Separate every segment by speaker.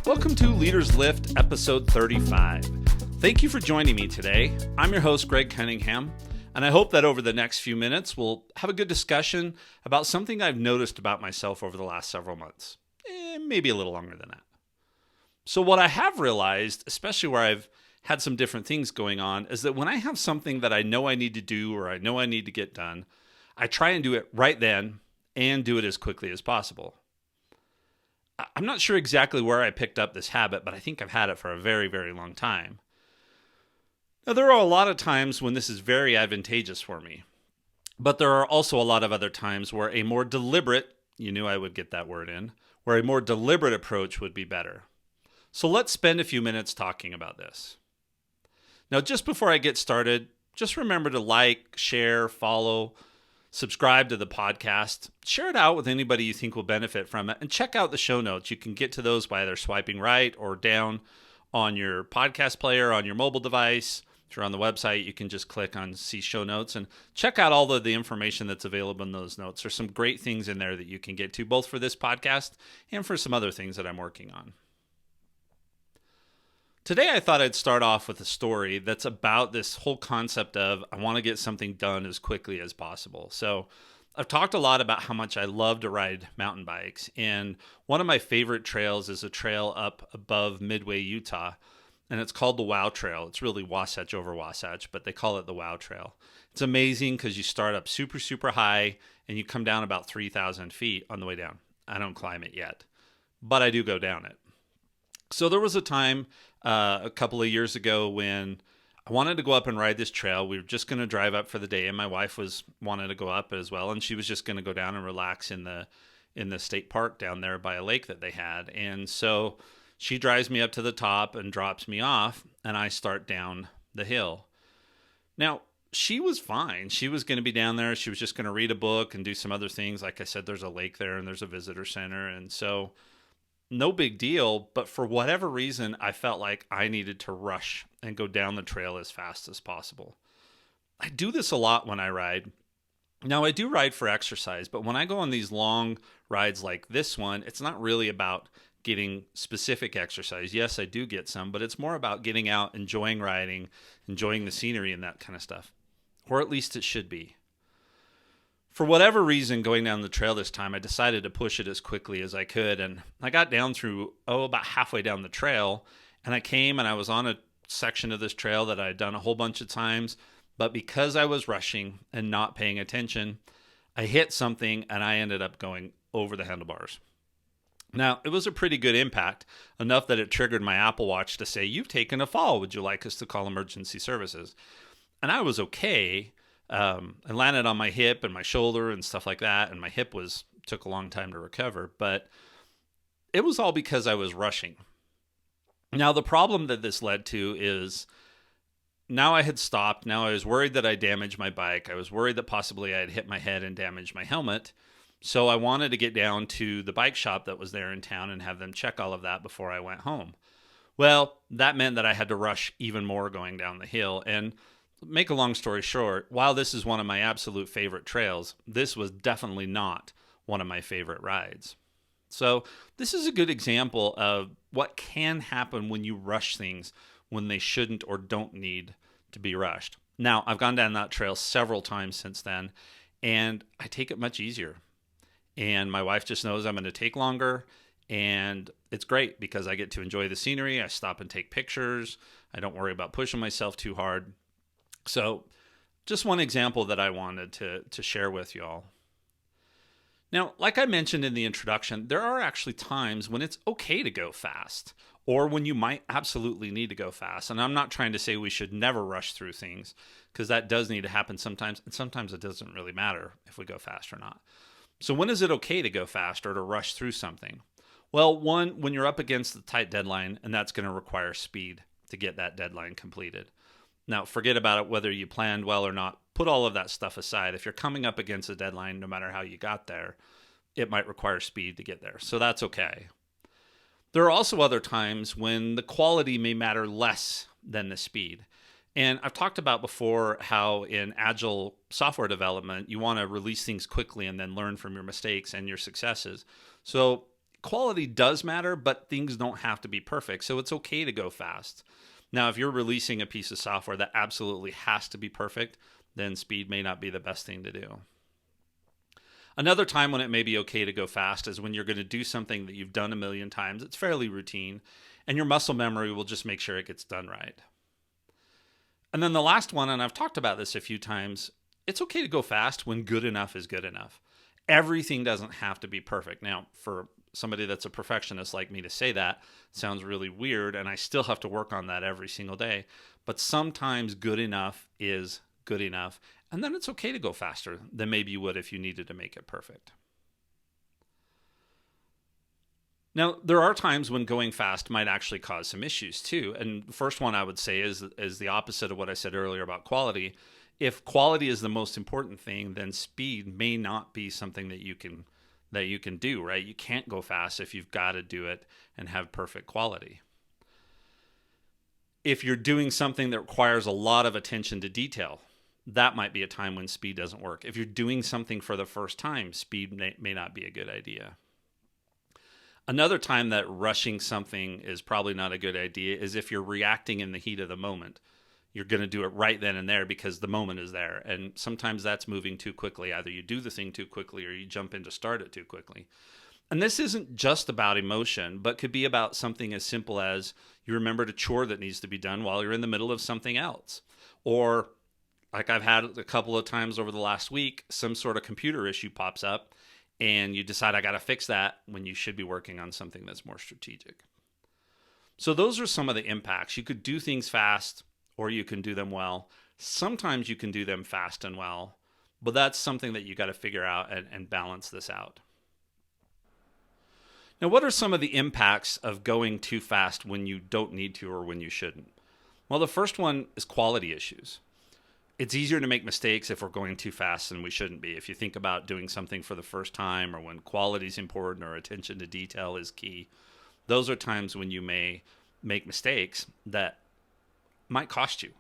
Speaker 1: Welcome to Leaders Lift, episode 35. Thank you for joining me today. I'm your host, Greg Cunningham, and I hope that over the next few minutes we'll have a good discussion about something I've noticed about myself over the last several months. Maybe a little longer than that. So what I have realized, especially where I've had some different things going on, is that when I have something that I know I need to do or I know I need to get done, I try and do it right then and do it as quickly as possible. I'm not sure exactly where I picked up this habit, but I think I've had it for a very, very long time. Now, there are a lot of times when this is very advantageous for me, but there are also a lot of other times where a more deliberate, you knew I would get that word in, where a more deliberate approach would be better. So let's spend a few minutes talking about this. Now, just before I get started, just remember to like, share, follow, subscribe to the podcast, share it out with anybody you think will benefit from it, and check out the show notes. You can get to those by either swiping right or down on your podcast player on your mobile device. If you're on the website, you can just click on see show notes and check out all of the information that's available in those notes. There's some great things in there that you can get to, both for this podcast and for some other things that I'm working on. Today, I thought I'd start off with a story that's about this whole concept of I want to get something done as quickly as possible. So I've talked a lot about how much I love to ride mountain bikes. And one of my favorite trails is a trail up above Midway, Utah. And it's called the Wow Trail. It's really Wasatch over Wasatch, but they call it the Wow Trail. It's amazing because you start up super, super high and you come down about 3,000 feet on the way down. I don't climb it yet, but I do go down it. So there was a time a couple of years ago when I wanted to go up and ride this trail. We were just going to drive up for the day, and my wife wanted to go up as well, and she was just going to go down and relax in the state park down there by a lake that they had. And so she drives me up to the top and drops me off, and I start down the hill. Now, she was fine. She was going to be down there. She was just going to read a book and do some other things. Like I said, there's a lake there and there's a visitor center, and so no big deal, but for whatever reason, I felt like I needed to rush and go down the trail as fast as possible. I do this a lot when I ride. Now, I do ride for exercise, but when I go on these long rides like this one, it's not really about getting specific exercise. Yes, I do get some, but it's more about getting out, enjoying riding, enjoying the scenery and that kind of stuff. Or at least it should be. For whatever reason, going down the trail this time, I decided to push it as quickly as I could. And I got down through, about halfway down the trail. And I came and I was on a section of this trail that I had done a whole bunch of times. But because I was rushing and not paying attention, I hit something and I ended up going over the handlebars. Now, it was a pretty good impact, enough that it triggered my Apple Watch to say, "You've taken a fall. Would you like us to call emergency services?" And I was okay. I landed on my hip and my shoulder and stuff like that, and my hip took a long time to recover, but it was all because I was rushing. Now, the problem that this led to is now I had stopped. Now I was worried that I damaged my bike. I was worried that possibly I had hit my head and damaged my helmet. So I wanted to get down to the bike shop that was there in town and have them check all of that before I went home. Well, that meant that I had to rush even more going down the hill. And make a long story short, while this is one of my absolute favorite trails, this was definitely not one of my favorite rides. So this is a good example of what can happen when you rush things when they shouldn't or don't need to be rushed. Now, I've gone down that trail several times since then, and I take it much easier. And my wife just knows I'm going to take longer, and it's great because I get to enjoy the scenery. I stop and take pictures. I don't worry about pushing myself too hard. So just one example that I wanted to share with y'all. Now, like I mentioned in the introduction, there are actually times when it's okay to go fast or when you might absolutely need to go fast. And I'm not trying to say we should never rush through things because that does need to happen sometimes. And sometimes it doesn't really matter if we go fast or not. So when is it okay to go fast or to rush through something? Well, one, when you're up against the tight deadline, and that's going to require speed to get that deadline completed. Now, forget about it, whether you planned well or not. Put all of that stuff aside. If you're coming up against a deadline, no matter how you got there, it might require speed to get there. So that's okay. There are also other times when the quality may matter less than the speed. And I've talked about before how in agile software development, you want to release things quickly and then learn from your mistakes and your successes. So quality does matter, but things don't have to be perfect. So it's okay to go fast. Now, if you're releasing a piece of software that absolutely has to be perfect, then speed may not be the best thing to do. Another time when it may be okay to go fast is when you're going to do something that you've done a million times. It's fairly routine, and your muscle memory will just make sure it gets done right. And then the last one, and I've talked about this a few times, it's okay to go fast when good enough is good enough. Everything doesn't have to be perfect. Now, for somebody that's a perfectionist like me to say that sounds really weird, and I still have to work on that every single day. But sometimes good enough is good enough, and then it's okay to go faster than maybe you would if you needed to make it perfect. Now, there are times when going fast might actually cause some issues too. And the first one I would say is the opposite of what I said earlier about quality. If quality is the most important thing, then speed may not be something that you can do, right? You can't go fast if you've got to do it and have perfect quality. If you're doing something that requires a lot of attention to detail, that might be a time when speed doesn't work. If you're doing something for the first time, speed may not be a good idea. Another time that rushing something is probably not a good idea is if you're reacting in the heat of the moment. You're going to do it right then and there because the moment is there. And sometimes that's moving too quickly. Either you do the thing too quickly or you jump in to start it too quickly. And this isn't just about emotion, but could be about something as simple as you remembered a chore that needs to be done while you're in the middle of something else. Or like I've had a couple of times over the last week, some sort of computer issue pops up and you decide I got to fix that when you should be working on something that's more strategic. So those are some of the impacts. You could do things fast or you can do them well. Sometimes you can do them fast and well, but that's something that you got to figure out and balance this out. Now, what are some of the impacts of going too fast when you don't need to or when you shouldn't? Well, the first one is quality issues. It's easier to make mistakes if we're going too fast than we shouldn't be. If you think about doing something for the first time or when quality is important or attention to detail is key, those are times when you may make mistakes that might cost you.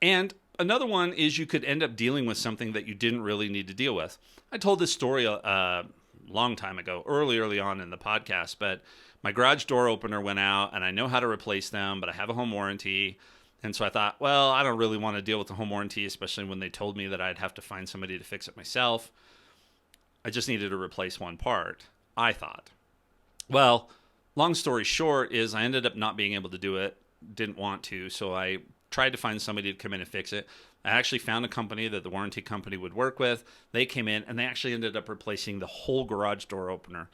Speaker 1: And another one is you could end up dealing with something that you didn't really need to deal with. I told this story long time ago, early on in the podcast, but my garage door opener went out and I know how to replace them, but I have a home warranty. And so I thought, well, I don't really want to deal with the home warranty, especially when they told me that I'd have to find somebody to fix it myself. I just needed to replace one part, I thought. Well, long story short is I ended up not being able to do it, didn't want to, so I tried to find somebody to come in and fix it. I actually found a company that the warranty company would work with. They came in and they actually ended up replacing the whole garage door opener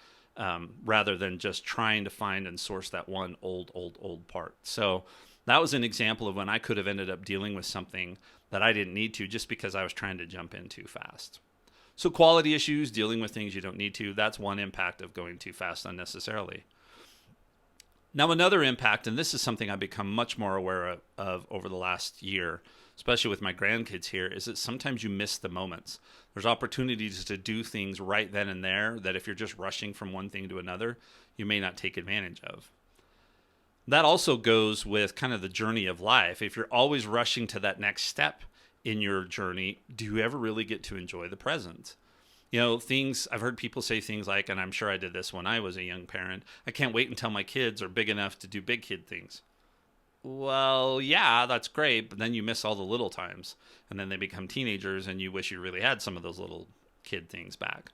Speaker 1: rather than just trying to find and source that one old part. So that was an example of when I could have ended up dealing with something that I didn't need to just because I was trying to jump in too fast. So quality issues, dealing with things you don't need to, that's one impact of going too fast unnecessarily. Now, another impact, and this is something I've become much more aware of over the last year, especially with my grandkids here, is that sometimes you miss the moments. There's opportunities to do things right then and there that if you're just rushing from one thing to another, you may not take advantage of. That also goes with kind of the journey of life. If you're always rushing to that next step in your journey, do you ever really get to enjoy the present? You know, I've heard people say things like, and I'm sure I did this when I was a young parent, I can't wait until my kids are big enough to do big kid things. Well, yeah, that's great, but then you miss all the little times. And then they become teenagers and you wish you really had some of those little kid things back.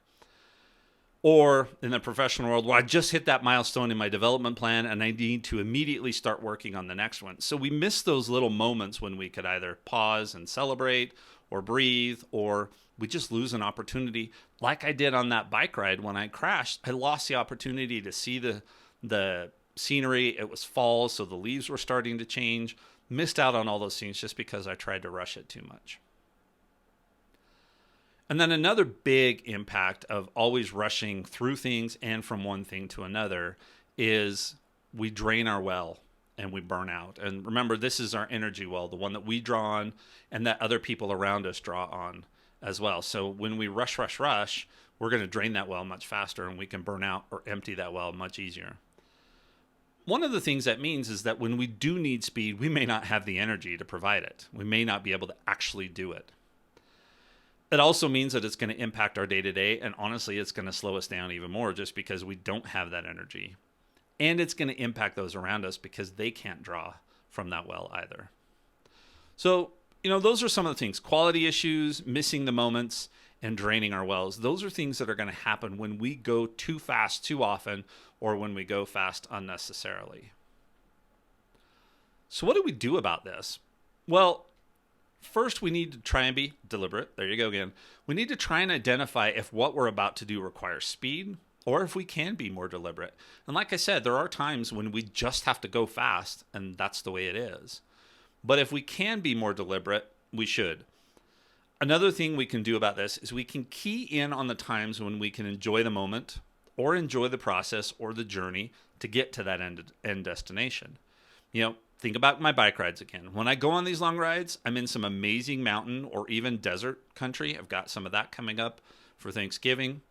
Speaker 1: Or in the professional world, well, I just hit that milestone in my development plan and I need to immediately start working on the next one. So we miss those little moments when we could either pause and celebrate or breathe, or we just lose an opportunity. Like I did on that bike ride when I crashed, I lost the opportunity to see the scenery. It was fall, so the leaves were starting to change. Missed out on all those things just because I tried to rush it too much. And then another big impact of always rushing through things and from one thing to another is we drain our well and we burn out. And remember, this is our energy well, the one that we draw on and that other people around us draw on as well. So when we rush, we're going to drain that well much faster and we can burn out or empty that well much easier. One of the things that means is that when we do need speed, we may not have the energy to provide it. We may not be able to actually do it. It also means that it's going to impact our day to day. And honestly, it's going to slow us down even more just because we don't have that energy. And it's going to impact those around us because they can't draw from that well either. So, those are some of the things: quality issues, missing the moments, and draining our wells. Those are things that are going to happen when we go too fast too often, or when we go fast unnecessarily. So what do we do about this? Well, first we need to try and be deliberate. There you go again. We need to try and identify if what we're about to do requires speed, or if we can be more deliberate. And like I said, there are times when we just have to go fast, and that's the way it is. But if we can be more deliberate, we should. Another thing we can do about this is we can key in on the times when we can enjoy the moment or enjoy the process or the journey to get to that end destination. Think about my bike rides again. When I go on these long rides, I'm in some amazing mountain or even desert country. I've got some of that coming up for Thanksgiving.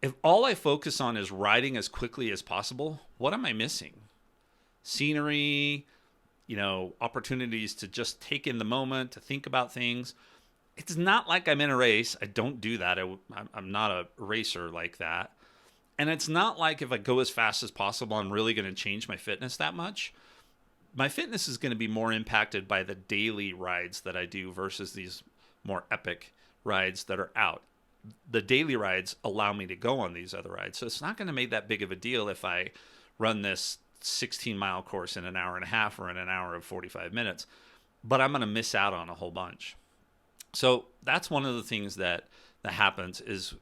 Speaker 1: If all I focus on is riding as quickly as possible, what am I missing? Scenery, opportunities to just take in the moment, to think about things. It's not like I'm in a race. I don't do that. I'm not a racer like that. And it's not like if I go as fast as possible, I'm really going to change my fitness that much. My fitness is going to be more impacted by the daily rides that I do versus these more epic rides that are out. The daily rides allow me to go on these other rides. So it's not going to make that big of a deal if I run this 16-mile course in an hour and a half or in an hour of 45 minutes. But I'm going to miss out on a whole bunch. So that's one of the things that happens is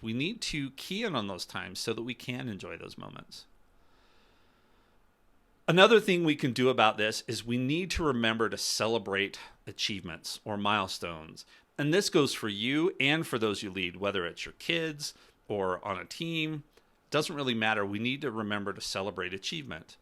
Speaker 1: we need to key in on those times so that we can enjoy those moments. Another thing we can do about this is we need to remember to celebrate achievements or milestones. And this goes for you and for those you lead, whether it's your kids or on a team. Doesn't really matter. We need to remember to celebrate achievement.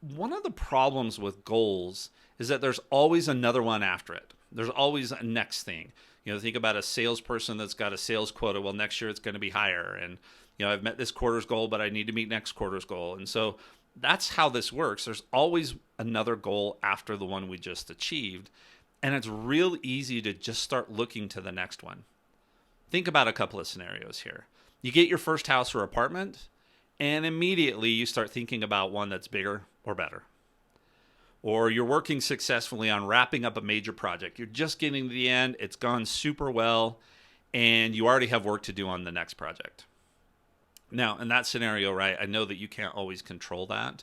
Speaker 1: One of the problems with goals is that there's always another one after it. There's always a next thing. Think about a salesperson that's got a sales quota. Well, next year it's going to be higher. And, I've met this quarter's goal, but I need to meet next quarter's goal. And so that's how this works. There's always another goal after the one we just achieved. And it's real easy to just start looking to the next one. Think about a couple of scenarios here. You get your first house or apartment, and immediately you start thinking about one that's bigger or better. Or you're working successfully on wrapping up a major project. You're just getting to the end. It's gone super well, and you already have work to do on the next project. Now, in that scenario, right, I know that you can't always control that,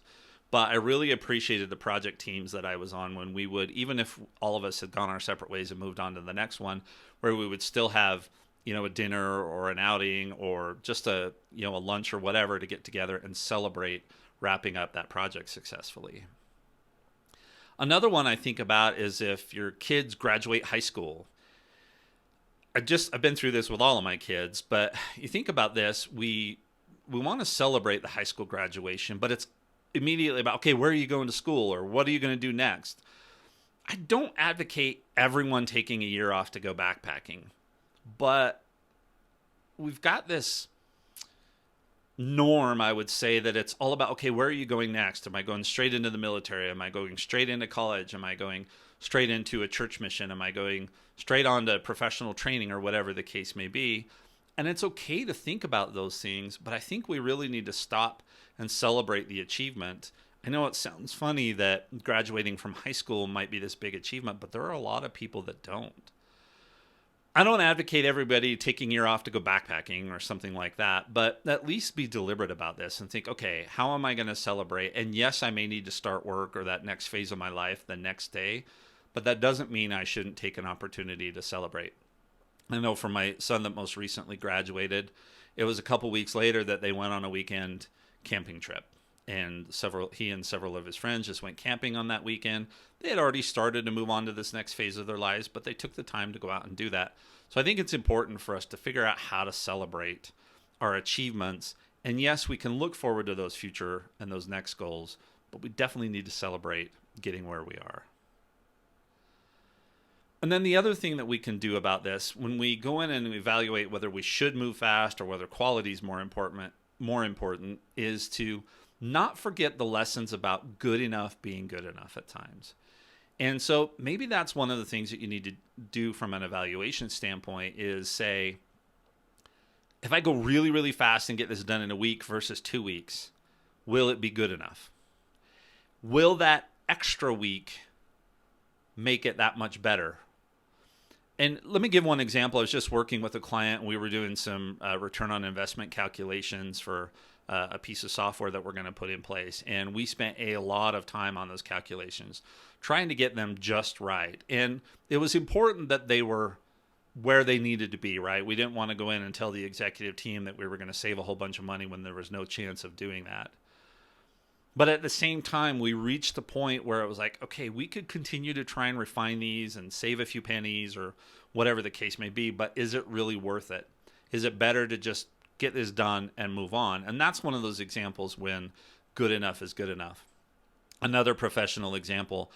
Speaker 1: but I really appreciated the project teams that I was on when we would, even if all of us had gone our separate ways and moved on to the next one, where we would still have, a dinner or an outing or just a lunch or whatever to get together and celebrate wrapping up that project successfully. Another one I think about is if your kids graduate high school. I've been through this with all of my kids, but you think about this, we want to celebrate the high school graduation, but it's immediately about, okay, where are you going to school or what are you going to do next? I don't advocate everyone taking a year off to go backpacking, but we've got this norm, I would say, that it's all about, okay, where are you going next? Am I going straight into the military? Am I going straight into college? Am I going straight into a church mission? Am I going straight on to professional training or whatever the case may be? And it's okay to think about those things, but I think we really need to stop and celebrate the achievement. I know it sounds funny that graduating from high school might be this big achievement, but there are a lot of people that don't. I don't advocate everybody taking a year off to go backpacking or something like that, but at least be deliberate about this and think, okay, how am I going to celebrate? And yes, I may need to start work or that next phase of my life the next day, but that doesn't mean I shouldn't take an opportunity to celebrate. I know for my son that most recently graduated, it was a couple weeks later that they went on a weekend camping trip. And he and several of his friends just went camping on that weekend. They had already started to move on to this next phase of their lives, but they took the time to go out and do that. So I think it's important for us to figure out how to celebrate our achievements. And yes, we can look forward to those future and those next goals, but we definitely need to celebrate getting where we are. And then the other thing that we can do about this, when we go in and evaluate whether we should move fast or whether quality is more important, is to not forget the lessons about good enough being good enough at times. And so maybe that's one of the things that you need to do from an evaluation standpoint is say, if I go really, really fast and get this done in a week versus 2 weeks, will it be good enough? Will that extra week make it that much better? And let me give one example. I was just working with a client, and we were doing some return on investment calculations for a piece of software that we're going to put in place. And we spent a lot of time on those calculations, trying to get them just right. And it was important that they were where they needed to be, right? We didn't want to go in and tell the executive team that we were going to save a whole bunch of money when there was no chance of doing that. But at the same time, we reached the point where it was like, okay, we could continue to try and refine these and save a few pennies or whatever the case may be, but is it really worth it? Is it better to just get this done and move on? And that's one of those examples when good enough is good enough. Another professional example,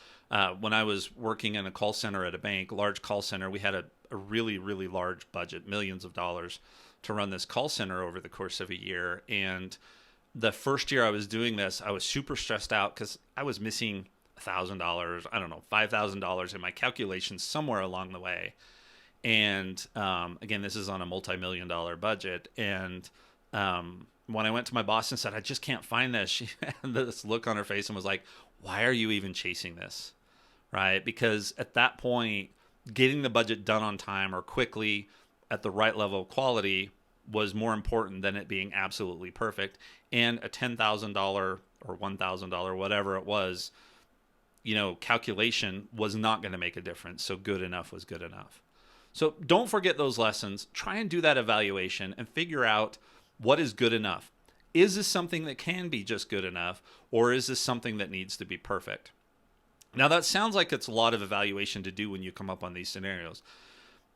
Speaker 1: when I was working in a call center at a bank, large call center, we had a really, really large budget, millions of dollars to run this call center over the course of a year. And the first year I was doing this, I was super stressed out because I was missing $1,000, I don't know, $5,000 in my calculations somewhere along the way. And again, this is on a multi-million-dollar budget. And when I went to my boss and said, I just can't find this, she had this look on her face and was like, why are you even chasing this? Right? Because at that point, getting the budget done on time or quickly at the right level of quality was more important than it being absolutely perfect. And a $10,000 or $1,000, whatever it was, calculation was not going to make a difference. So good enough was good enough. So don't forget those lessons. Try and do that evaluation and figure out what is good enough. Is this something that can be just good enough, or is this something that needs to be perfect? Now, that sounds like it's a lot of evaluation to do when you come up on these scenarios.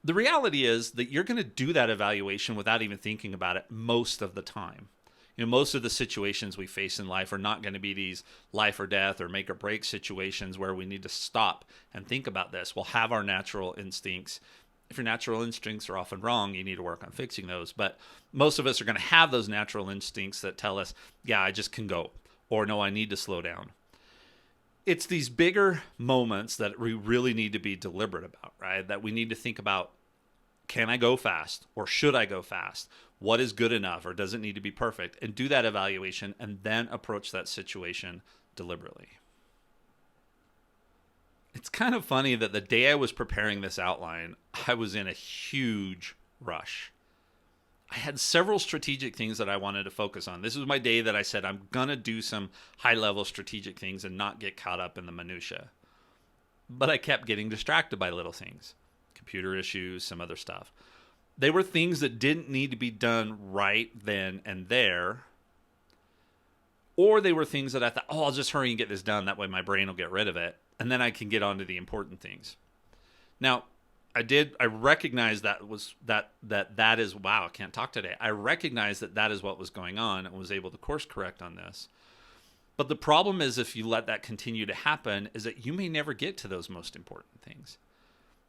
Speaker 1: The reality is that you're going to do that evaluation without even thinking about it most of the time. Most of the situations we face in life are not going to be these life or death or make or break situations where we need to stop and think about this. We'll have our natural instincts. If your natural instincts are often wrong, you need to work on fixing those. But most of us are going to have those natural instincts that tell us, yeah, I just can go, or no, I need to slow down. It's these bigger moments that we really need to be deliberate about, right? That we need to think about, can I go fast or should I go fast? What is good enough or does it need to be perfect? And do that evaluation and then approach that situation deliberately. It's kind of funny that the day I was preparing this outline, I was in a huge rush. I had several strategic things that I wanted to focus on. This was my day that I said, I'm going to do some high-level strategic things and not get caught up in the minutia. But I kept getting distracted by little things, computer issues, some other stuff. They were things that didn't need to be done right then and there, or they were things that I thought, I'll just hurry and get this done. That way my brain will get rid of it, and then I can get on to the important things. Now, I recognized that is, wow, I can't talk today. I recognized that is what was going on and was able to course correct on this. But the problem is, if you let that continue to happen, is that you may never get to those most important things.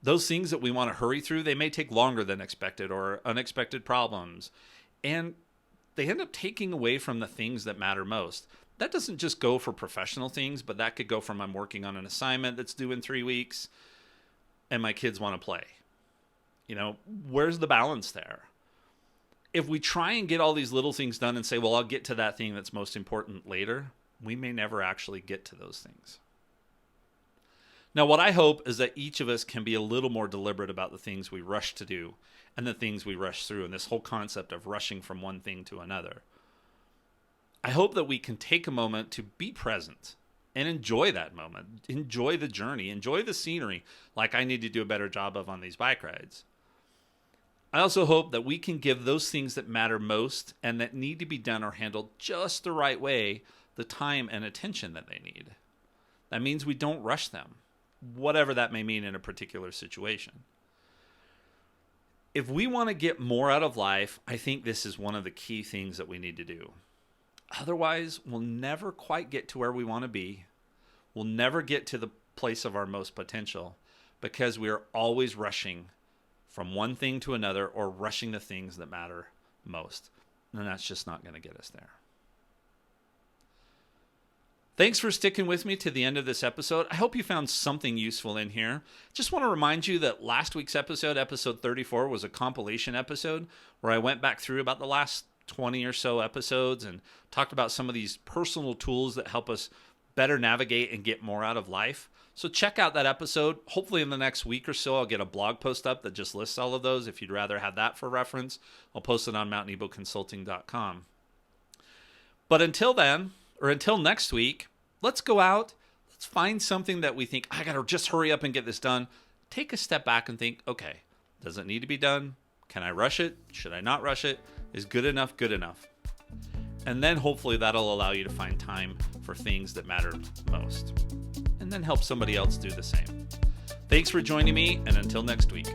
Speaker 1: Those things that we want to hurry through, they may take longer than expected or unexpected problems. And they end up taking away from the things that matter most. That doesn't just go for professional things, but that could go from I'm working on an assignment that's due in 3 weeks and my kids want to play. Where's the balance there? If we try and get all these little things done and say, well, I'll get to that thing that's most important later, we may never actually get to those things. Now, what I hope is that each of us can be a little more deliberate about the things we rush to do and the things we rush through, and this whole concept of rushing from one thing to another. I hope that we can take a moment to be present and enjoy that moment, enjoy the journey, enjoy the scenery, like I need to do a better job of on these bike rides. I also hope that we can give those things that matter most and that need to be done or handled just the right way the time and attention that they need. That means we don't rush them, whatever that may mean in a particular situation. If we want to get more out of life, I think this is one of the key things that we need to do. Otherwise, we'll never quite get to where we want to be. We'll never get to the place of our most potential because we are always rushing from one thing to another or rushing the things that matter most. And that's just not going to get us there. Thanks for sticking with me to the end of this episode. I hope you found something useful in here. Just want to remind you that last week's episode, episode 34, was a compilation episode where I went back through about the last 20 or so episodes and talked about some of these personal tools that help us better navigate and get more out of life. So check out that episode. Hopefully in the next week or so, I'll get a blog post up that just lists all of those. If you'd rather have that for reference, I'll post it on mountaineboconsulting.com. But until then, or until next week, let's go out. Let's find something that we think, I got to just hurry up and get this done. Take a step back and think, okay, does it need to be done? Can I rush it? Should I not rush it? Is good enough good enough? And then hopefully that'll allow you to find time for things that matter most. And then help somebody else do the same. Thanks for joining me, and until next week.